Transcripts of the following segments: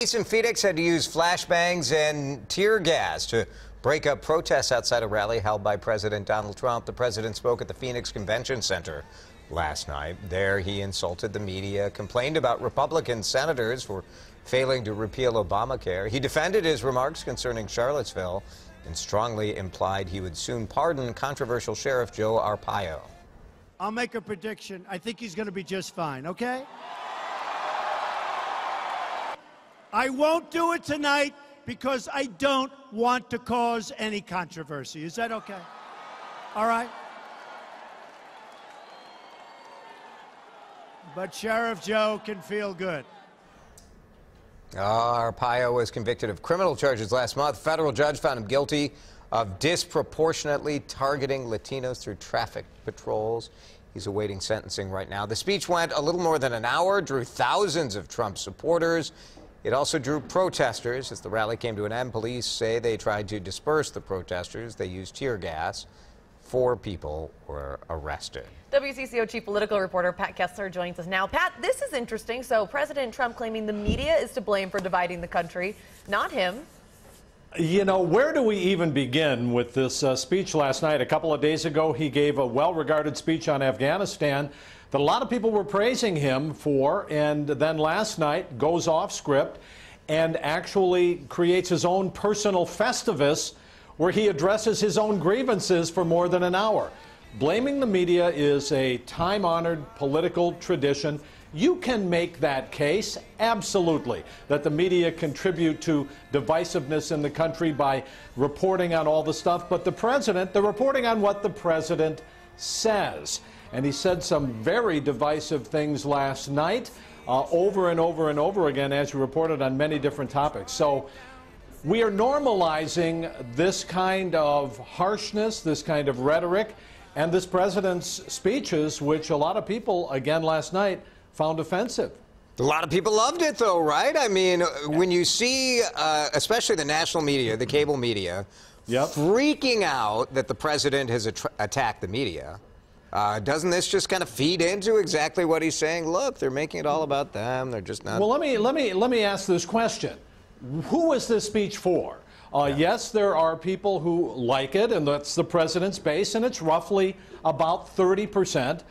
Police in Phoenix had to use flashbangs and tear gas to break up protests outside a rally held by President Donald Trump. The president spoke at the Phoenix Convention Center last night. There he insulted the media, complained about Republican senators for failing to repeal Obamacare. He defended his remarks concerning Charlottesville and strongly implied he would soon pardon controversial Sheriff Joe Arpaio. I'll make a prediction. I think he's going to be just fine, okay? I won't do it tonight because I don't want to cause any controversy. Is that okay? All right? But Sheriff Joe can feel good. Arpaio was convicted of criminal charges last month. A federal judge found him guilty of disproportionately targeting Latinos through traffic patrols. He's awaiting sentencing right now. The speech went a little more than an hour, drew thousands of Trump supporters. It also drew protesters. As the rally came to an end, police say they tried to disperse the protesters. They used tear gas. 4 people were arrested. WCCO chief political reporter Pat Kessler joins us now. Pat, this is interesting. So President Trump claiming the media is to blame for dividing the country, not him. You know, where do we even begin with this speech last night? A couple of days ago, he gave a well-regarded speech on Afghanistan that a lot of people were praising him for, and then last night goes off script and actually creates his own personal Festivus where he addresses his own grievances for more than an hour. Blaming the media is a time-honored political tradition. You can make that case, absolutely, that the media contribute to divisiveness in the country by reporting on all the stuff, but the president, they're reporting on what the president says. And he said some very divisive things last night, over and over and over again, as you reported, on many different topics. So we are normalizing this kind of harshness, this kind of rhetoric, and this president's speeches, which a lot of people, again last night, found offensive. A lot of people loved it, though, right? I mean, when you see, especially the national media, the cable media, freaking out that the president has attacked the media, doesn't this just kind of feed into exactly what he's saying? Look, they're making it all about them. They're just not. Well, let me ask this question. Who is this speech for? Yes, there are people who like it, and that's the president's base, and it's roughly about 30%.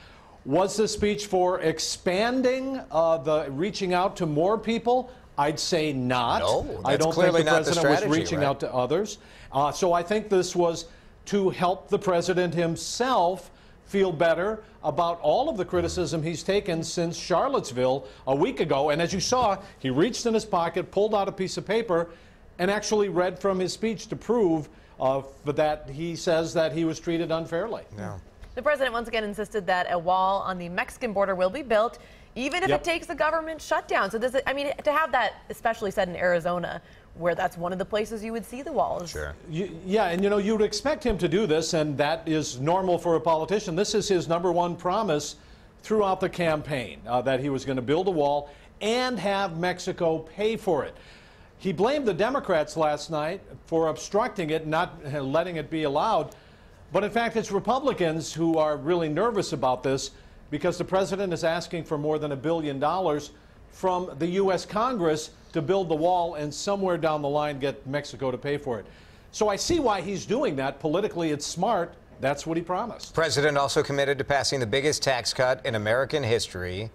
Was the speech for expanding the reaching out to more people? I'd say not. No, I don't think the president was reaching out to others. So I think this was to help the president himself feel better about all of the criticism he's taken since Charlottesville a week ago. And as you saw, he reached in his pocket, pulled out a piece of paper, and actually read from his speech to prove that he says that he was treated unfairly. Yeah. The president once again insisted that a wall on the Mexican border will be built, even if it takes the government shutdown. So I mean, to have that especially said in Arizona, where that's one of the places you would see the walls. Sure. Yeah, and you know, you'd expect him to do this, and that is normal for a politician. This is his #1 promise throughout the campaign, that he was going to build a wall and have Mexico pay for it. He blamed the Democrats last night for obstructing it, not letting it be allowed. But in fact, it's Republicans who are really nervous about this, because the president is asking for more than $1 billion from the U.S. Congress to build the wall and somewhere down the line get Mexico to pay for it. So I see why he's doing that. Politically, it's smart. That's what he promised. The president also committed to passing the biggest tax cut in American history.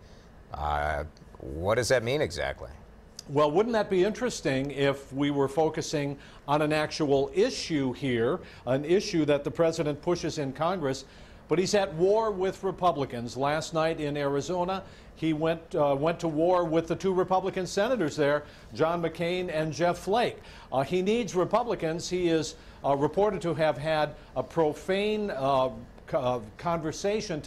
What does that mean exactly? Well, wouldn't that be interesting if we were focusing on an actual issue here, an issue that the president pushes in Congress, but he's at war with Republicans. Last night in Arizona, he went to war with the 2 Republican senators there, John McCain and Jeff Flake. He needs Republicans. He is reported to have had a profane telephone conversation,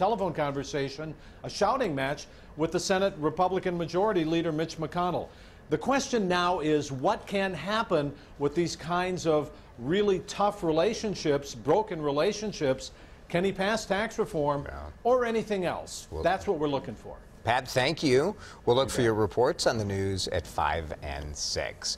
a shouting match with the Senate Republican Majority Leader Mitch McConnell. The question now is, what can happen with these kinds of really tough relationships, broken relationships? Can he pass tax reform or anything else? That's what we're looking for. Pat, thank you. We'll look for your reports on the news at 5 and 6.